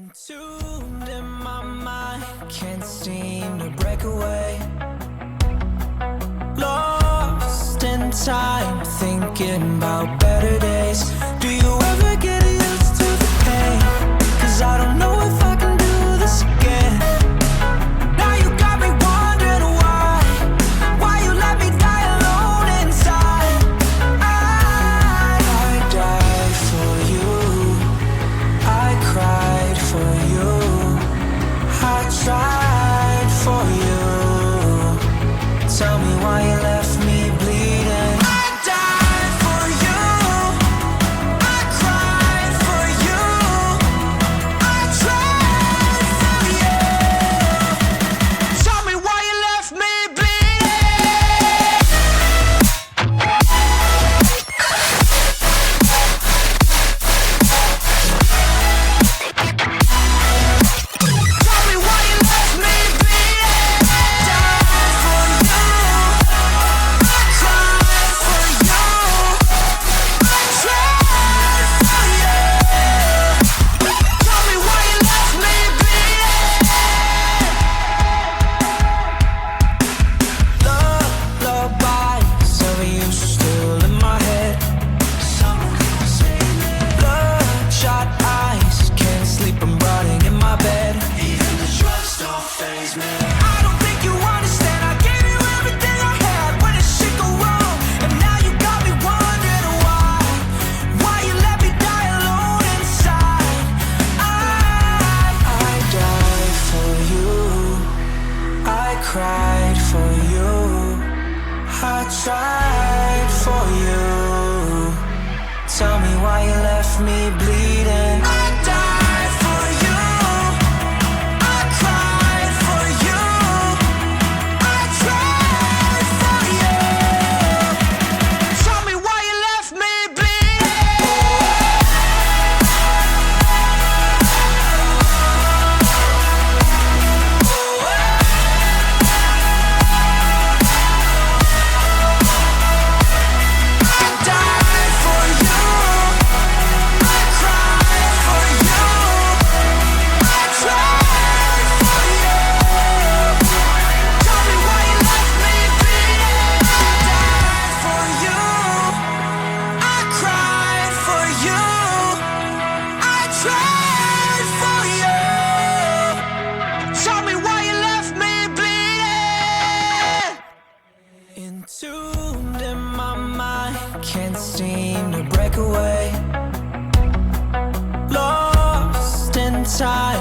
Entombed in my mind, can't seem to break away. Lost in time, thinking about better days. Do you ever get used to the pain? 'Cause I don't know if I can do this again. Now you got me wondering why you let me die alone inside. I died for you, I cried for you, I tried for you. Tell me why you left me bleeding. I died for you, I cried for you, I tried for you. Tell me why you left me bleeding. Tell me why you left me bleeding. Died for you, I cried for you, I tried for you. Tell me why you left me bleeding. Lullabies of you still in my head. Bloodshot eyes, can't sleep, I'm rotting in my bed. Even the drugs don't faze me. I don't think you understand, I gave you everything I had. When did shit go wrong? And now you got me wondering why you let me die alone inside. I died for you, I cried for you, I tried for you. Tell me why you left me bleeding. I died for you, I cried for you, I tried for you. Tell me why you left me bleeding. I died for you, I cried for you, I tried for you. Tell me why you left me bleeding. I died for you, I cried for you, I tried for you. Tell me why you left me bleeding. Entombed in my mind, can't seem to break away. Lost in time,